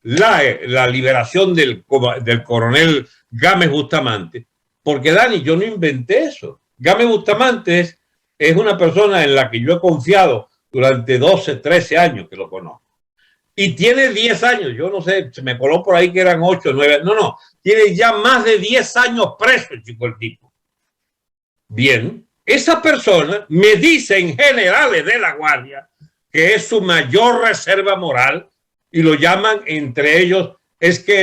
la liberación del coronel Gámez Bustamante, porque, Dani, yo no inventé eso. Gámez Bustamante es una persona en la que yo he confiado durante 12, 13 años que lo conozco. Y tiene 10 años, yo no sé, se me coló por ahí que eran 8, 9, no, tiene ya más de 10 años preso, chico, el tipo. Bien, esa persona me dice en generales de la Guardia que es su mayor reserva moral y lo llaman entre ellos, es que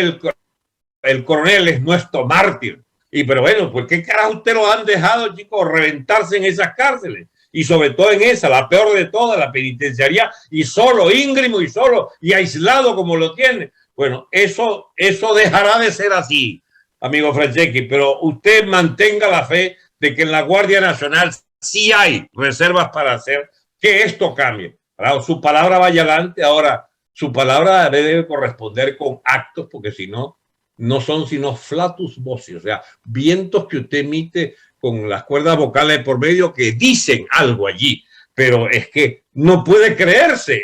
el coronel es nuestro mártir. Y pero bueno, ¿por qué carajo usted lo han dejado, chicos, reventarse en esas cárceles? Y sobre todo en esa, la peor de todas, la penitenciaría, y solo, íngrimo y solo, y aislado como lo tiene. Bueno, eso dejará de ser así, amigo Franceschi, pero usted mantenga la fe de que en la Guardia Nacional sí hay reservas para hacer que esto cambie. Ahora, su palabra vaya adelante, ahora su palabra debe corresponder con actos, porque si no, no son sino flatus vocis, o sea, vientos que usted emite con las cuerdas vocales por medio que dicen algo allí, pero es que no puede creerse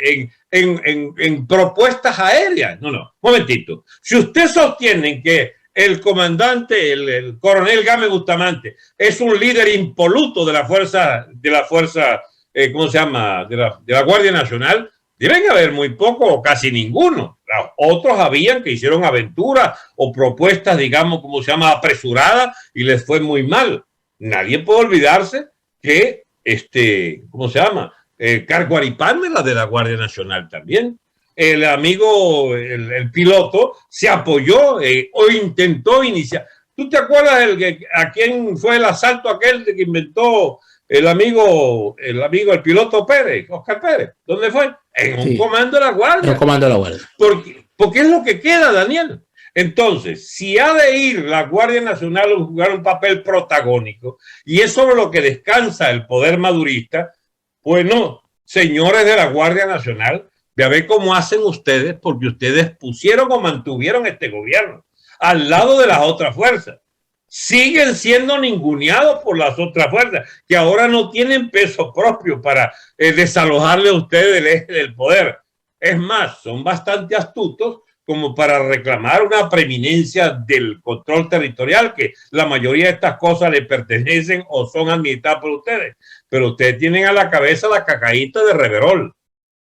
en propuestas aéreas. No, momentito. Si usted sostiene que el comandante, el coronel Gámez Bustamante, es un líder impoluto de la fuerza, ¿cómo se llama? De la Guardia Nacional, deben haber muy poco o casi ninguno. Otros habían que hicieron aventuras o propuestas, digamos, como se llama, apresuradas y les fue muy mal. Nadie puede olvidarse que, ¿cómo se llama? Carguaripán era de la Guardia Nacional también. El amigo, el piloto, se apoyó o intentó iniciar. ¿Tú te acuerdas a quién fue el asalto aquel que inventó el el piloto Pérez, Oscar Pérez? ¿Dónde fue? En un comando de la Guardia. En un comando de la Guardia. Porque es lo que queda, Daniel. Entonces, si ha de ir la Guardia Nacional a jugar un papel protagónico y es sobre lo que descansa el poder madurista, pues no, señores de la Guardia Nacional, ve a ver cómo hacen ustedes, porque ustedes pusieron o mantuvieron este gobierno al lado de las otras fuerzas. Siguen siendo ninguneados por las otras fuerzas, que ahora no tienen peso propio para desalojarle a ustedes del eje del poder. Es más, son bastante astutos como para reclamar una preeminencia del control territorial, que la mayoría de estas cosas le pertenecen o son administradas por ustedes. Pero ustedes tienen a la cabeza la cacaíta de Reverol,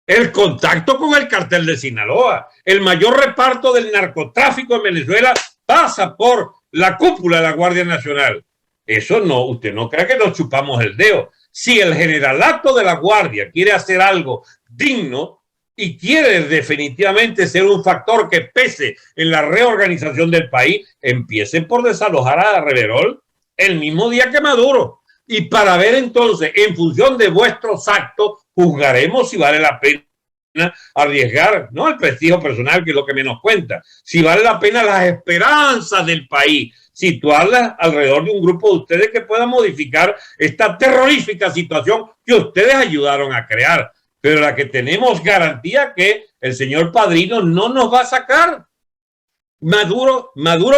el contacto con el cartel de Sinaloa, el mayor reparto del narcotráfico en Venezuela pasa por la cúpula de la Guardia Nacional. Eso no, usted no cree que nos chupamos el dedo. Si el generalato de la Guardia quiere hacer algo digno y quiere definitivamente ser un factor que pese en la reorganización del país, empiecen por desalojar a Reverol el mismo día que Maduro. Y para ver entonces, en función de vuestros actos, juzgaremos si vale la pena arriesgar, no el prestigio personal, que es lo que menos cuenta, si vale la pena las esperanzas del país, situarlas alrededor de un grupo de ustedes que pueda modificar esta terrorífica situación que ustedes ayudaron a crear, pero la que tenemos garantía que el señor Padrino no nos va a sacar. Maduro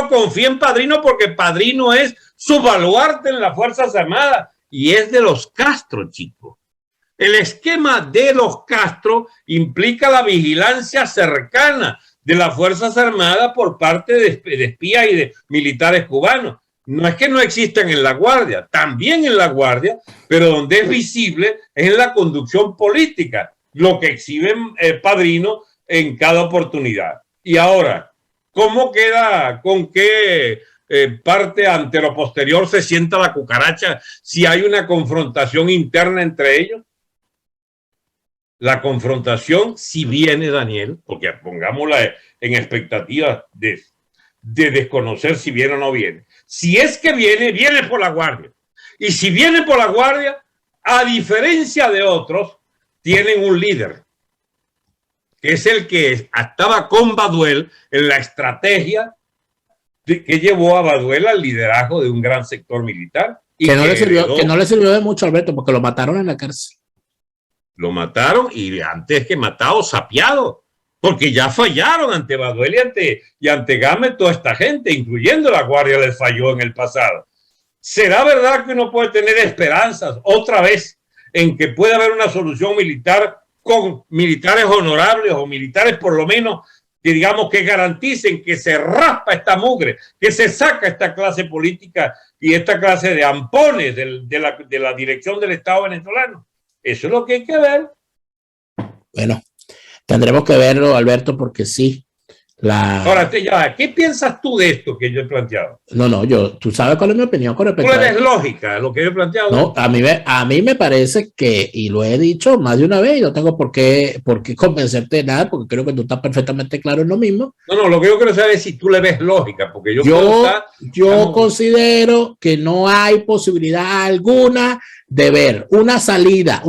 confía en Padrino porque Padrino es su baluarte en las Fuerzas Armadas y es de los Castro, chicos. El esquema de los Castro implica la vigilancia cercana de las Fuerzas Armadas por parte de espías y de militares cubanos. No es que no existan en la Guardia, también en la Guardia, pero donde es visible es en la conducción política, lo que exhibe Padrino en cada oportunidad. Y ahora, ¿cómo queda, con qué parte anteroposterior se sienta la cucaracha si hay una confrontación interna entre ellos? La confrontación, si viene, Daniel, porque pongámosla en expectativa de desconocer si viene o no viene. Si es que viene, viene por la Guardia. Y si viene por la Guardia, a diferencia de otros, tienen un líder, que es el que estaba con Baduel en la estrategia que llevó a Baduel al liderazgo de un gran sector militar. Y que no le sirvió de mucho, Alberto, porque lo mataron en la cárcel. Lo mataron y antes que matado, sapiado, porque ya fallaron ante Baduel y ante Gámez, toda esta gente, incluyendo la Guardia, les falló en el pasado. ¿Será verdad que uno puede tener esperanzas otra vez en que pueda haber una solución militar con militares honorables o militares por lo menos que digamos que garanticen que se raspa esta mugre, que se saca esta clase política y esta clase de ampones de la dirección del Estado venezolano? Eso es lo que hay que ver. Bueno, tendremos que verlo, Alberto, porque sí. Ahora, ¿qué piensas tú de esto que yo he planteado? No, tú sabes cuál es mi opinión con respecto a eso. ¿Tú eres lógica lo que yo he planteado? No, a mí me parece que, y lo he dicho más de una vez, y no tengo por qué convencerte de nada, porque creo que tú estás perfectamente claro en lo mismo. No, lo que yo quiero saber es si tú le ves lógica, porque yo considero que no hay posibilidad alguna de ver una salida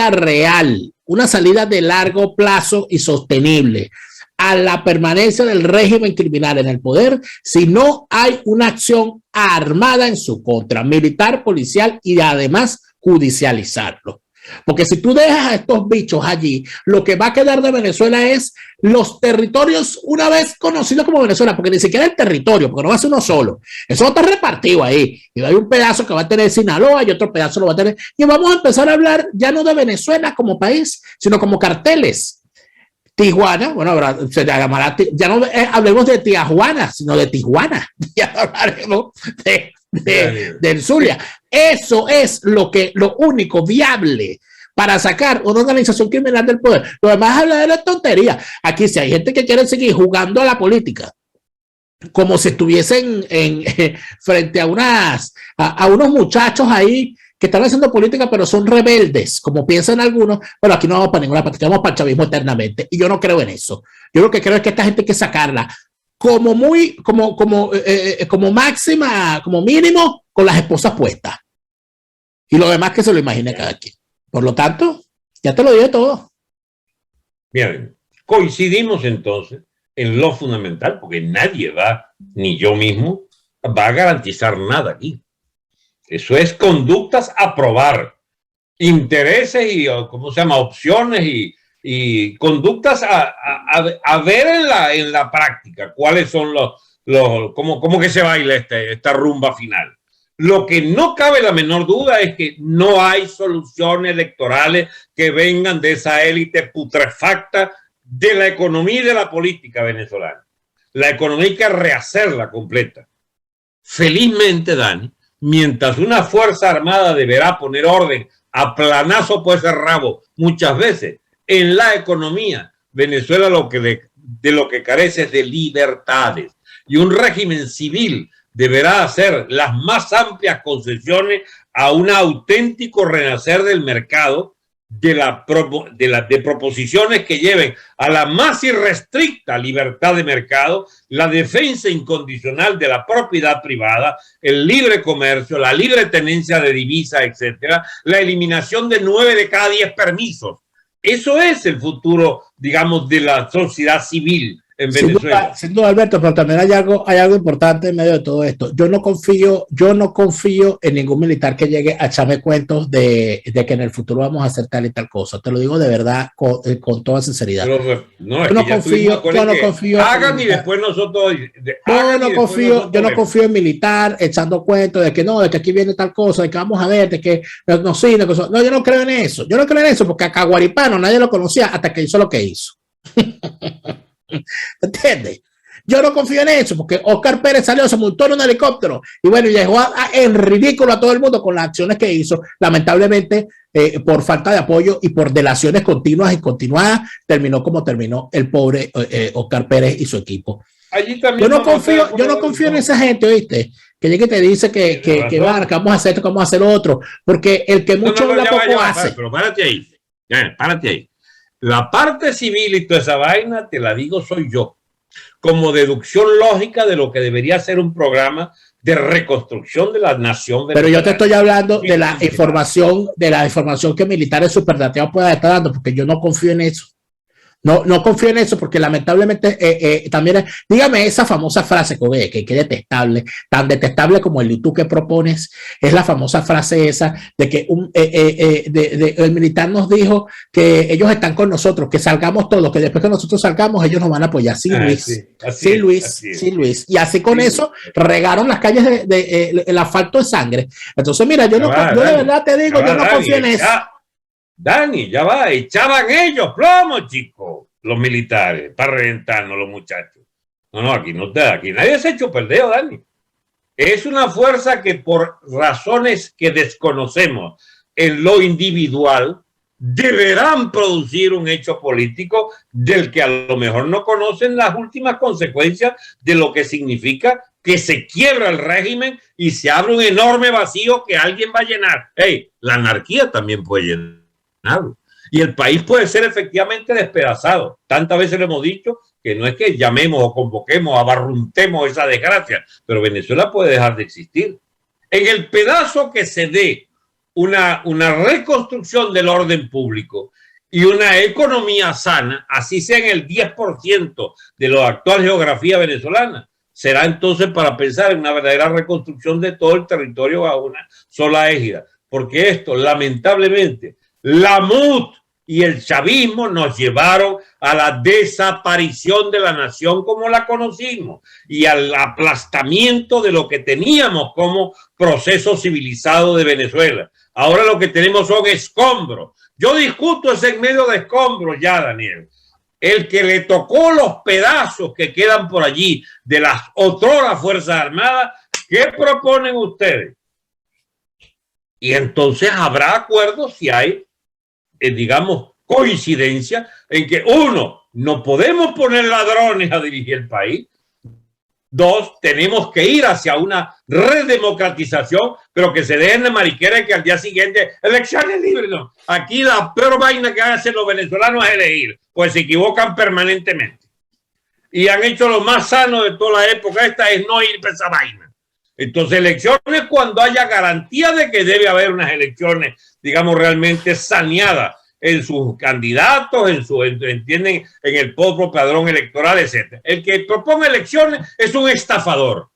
real, una salida de largo plazo y sostenible a la permanencia del régimen criminal en el poder si no hay una acción armada en su contra, militar, policial y además judicializarlo. Porque si tú dejas a estos bichos allí, lo que va a quedar de Venezuela es los territorios una vez conocidos como Venezuela, porque ni siquiera el territorio, porque no va a ser uno solo. Eso va a estar repartido ahí. Y hay un pedazo que va a tener Sinaloa y otro pedazo lo va a tener. Y vamos a empezar a hablar ya no de Venezuela como país, sino como carteles. Tijuana, bueno, se llamará, ya no hablemos de Tijuana, sino de Tijuana. Ya hablaremos del Zulia. Eso es lo único viable para sacar una organización criminal del poder. Lo demás habla de la tontería. Aquí si hay gente que quiere seguir jugando a la política como si estuviesen frente a unos muchachos ahí que están haciendo política, pero son rebeldes, como piensan algunos. Bueno, aquí no vamos para ninguna parte, vamos para el chavismo eternamente. Y yo no creo en eso. Yo lo que creo es que esta gente hay que sacarla como máxima, como mínimo, con las esposas puestas. Y lo demás que se lo imagine cada quien. Por lo tanto, ya te lo dije todo. Bien, coincidimos entonces en lo fundamental, porque nadie ni yo mismo, va a garantizar nada aquí. Eso es conductas a probar, intereses y, ¿cómo se llama?, opciones y conductas a ver en la práctica cuáles son cómo que se baila esta rumba final. Lo que no cabe la menor duda es que no hay soluciones electorales que vengan de esa élite putrefacta de la economía y de la política venezolana. La economía hay que rehacerla completa. Felizmente, Dani, mientras una fuerza armada deberá poner orden a planazo por ese rabo muchas veces, en la economía, Venezuela de lo que carece es de libertades. Y un régimen civil deberá hacer las más amplias concesiones a un auténtico renacer del mercado, de proposiciones que lleven a la más irrestricta libertad de mercado, la defensa incondicional de la propiedad privada, el libre comercio, la libre tenencia de divisas, etcétera, la eliminación de 9 de cada 10 permisos. Eso es el futuro, digamos, de la sociedad civil en Venezuela. Sin duda, Alberto, pero también hay algo importante en medio de todo esto. Yo no confío en ningún militar que llegue a echarme cuentos de que en el futuro vamos a hacer tal y tal cosa. Te lo digo de verdad, con toda sinceridad. Pero, yo no confío. Hagan y después nosotros. Yo no confío en militar echando cuentos de que no, de que aquí viene tal cosa, de que vamos a ver, de que no, sí, de cosas. No, yo no creo en eso. Yo no creo en eso porque a Caguaripano nadie lo conocía hasta que hizo lo que hizo. ¿Entiendes? Yo no confío en eso porque Oscar Pérez salió, se montó en un helicóptero y bueno, y dejó en ridículo a todo el mundo con las acciones que hizo. Lamentablemente, por falta de apoyo y por delaciones continuas y continuadas, terminó como terminó el pobre Oscar Pérez y su equipo. Allí también yo no confío en esa gente, ¿oíste? Que llegue y te dice que vamos a hacer esto, que vamos a hacer lo otro, porque el que mucho habla poco hace. Pero párate ahí. La parte civil y toda esa vaina, te la digo, soy yo. Como deducción lógica de lo que debería ser un programa de reconstrucción de la nación venezolana. Pero yo te estoy hablando de la información que militares superdateados puedan estar dando, porque yo no confío en eso. No confío en eso porque lamentablemente también, dígame esa famosa frase que es detestable, tan detestable como el YouTube que propones, es la famosa frase esa de que el militar nos dijo que ellos están con nosotros, que salgamos todos, que después que nosotros salgamos ellos nos van a apoyar. Sí, Luis. Y así con eso regaron las calles el asfalto de sangre. Entonces, mira, yo de verdad te digo, yo no confío en eso. Dani, ya va, echaban ellos plomo, chicos, los militares, para reventarnos los muchachos. No, aquí nadie se ha hecho perder, Dani. Es una fuerza que por razones que desconocemos en lo individual, deberán producir un hecho político del que a lo mejor no conocen las últimas consecuencias de lo que significa que se quiebra el régimen y se abre un enorme vacío que alguien va a llenar. La anarquía también puede llenar. Y el país puede ser efectivamente despedazado. Tantas veces le hemos dicho que no es que llamemos o convoquemos, abarruntemos esa desgracia, pero Venezuela puede dejar de existir. En el pedazo que se dé una reconstrucción del orden público y una economía sana, así sea en el 10% de la actual geografía venezolana, será entonces para pensar en una verdadera reconstrucción de todo el territorio a una sola égida. Porque esto, lamentablemente, la MUT y el chavismo nos llevaron a la desaparición de la nación como la conocimos y al aplastamiento de lo que teníamos como proceso civilizado de Venezuela. Ahora lo que tenemos son escombros. Yo discuto ese en medio de escombros ya, Daniel. El que le tocó los pedazos que quedan por allí de las otroras Fuerzas Armadas, ¿qué proponen ustedes? Y entonces habrá acuerdos si hay digamos, coincidencia en que, uno, no podemos poner ladrones a dirigir el país. Dos, tenemos que ir hacia una redemocratización, pero que se dejen de mariquera y que al día siguiente, elecciones libres, no. Aquí la peor vaina que hacen los venezolanos es elegir, pues se equivocan permanentemente. Y han hecho lo más sano de toda la época esta es no ir para esa vaina. Entonces, elecciones cuando haya garantía de que debe haber unas elecciones, digamos, realmente saneadas en sus candidatos, entienden, en el propio padrón electoral, etc. El que propone elecciones es un estafador.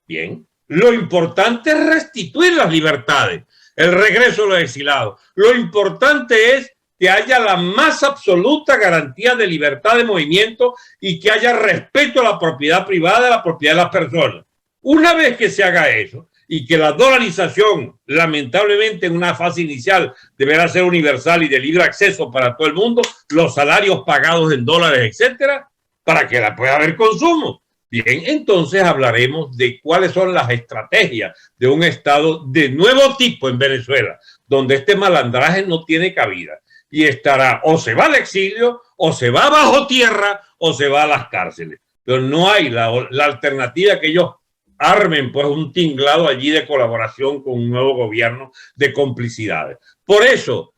Bien, lo importante es restituir las libertades, el regreso de los exilados. Lo importante es que haya la más absoluta garantía de libertad de movimiento y que haya respeto a la propiedad privada, a la propiedad de las personas. Una vez que se haga eso y que la dolarización, lamentablemente en una fase inicial, deberá ser universal y de libre acceso para todo el mundo, los salarios pagados en dólares, etcétera, para que pueda haber consumo. Bien, entonces hablaremos de cuáles son las estrategias de un Estado de nuevo tipo en Venezuela, donde este malandraje no tiene cabida y estará o se va al exilio, o se va bajo tierra, o se va a las cárceles. Pero no hay la alternativa que ellos armen pues un tinglado allí de colaboración con un nuevo gobierno de complicidades. Por eso,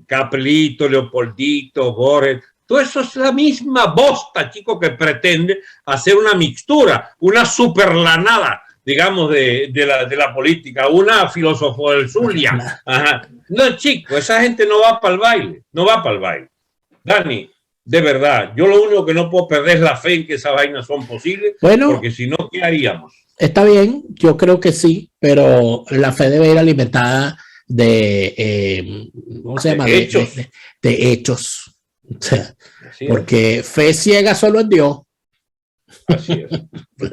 Caprito, Leopoldito, Borges, todo eso es la misma bosta, chico, que pretende hacer una mixtura, una superlanada, digamos, de la política, una filósofo del Zulia. Ajá. No, chico, esa gente no va para el baile, no va para el baile. Dani, de verdad, yo lo único que no puedo perder es la fe en que esas vainas son posibles, bueno, porque si no, ¿qué haríamos? Está bien, yo creo que sí, pero la fe debe ir alimentada de, ¿cómo se llama? De hechos. De hechos. O sea, porque fe ciega solo en Dios. Así es.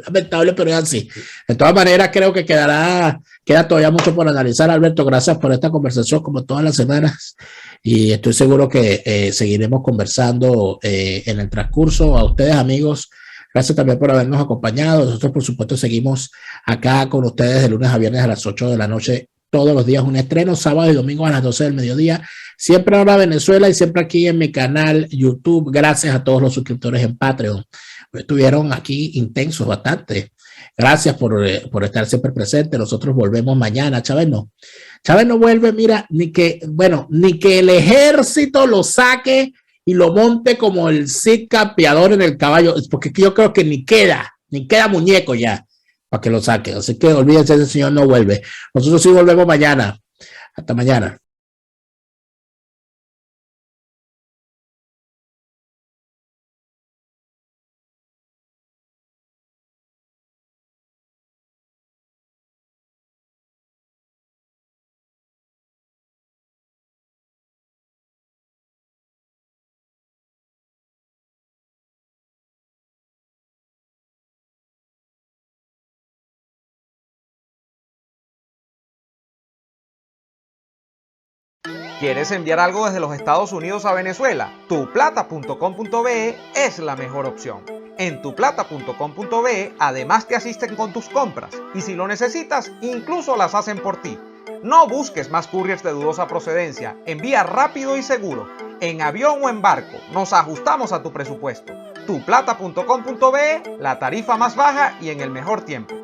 Lamentable, pero es así. De todas maneras, creo que queda todavía mucho por analizar, Alberto. Gracias por esta conversación, como todas las semanas. Y estoy seguro que seguiremos conversando en el transcurso. A ustedes, amigos, gracias también por habernos acompañado. Nosotros, por supuesto, seguimos acá con ustedes de lunes a viernes a las 8 de la noche. Todos los días un estreno, sábado y domingo a las 12 del mediodía. Siempre ahora Venezuela y siempre aquí en mi canal YouTube. Gracias a todos los suscriptores en Patreon. Estuvieron aquí intensos bastante. Gracias por estar siempre presentes. Nosotros volvemos mañana. Chávez no vuelve, mira, ni que el ejército lo saque y lo monte como el Cid campeador en el caballo, porque yo creo que ni queda muñeco ya para que lo saquen. Así que olvídense, ese señor no vuelve. Nosotros sí volvemos mañana. Hasta mañana. ¿Quieres enviar algo desde los Estados Unidos a Venezuela? Tuplata.com.be es la mejor opción. En tuplata.com.be además te asisten con tus compras y si lo necesitas, incluso las hacen por ti. No busques más couriers de dudosa procedencia, envía rápido y seguro. En avión o en barco, nos ajustamos a tu presupuesto. Tuplata.com.be, la tarifa más baja y en el mejor tiempo.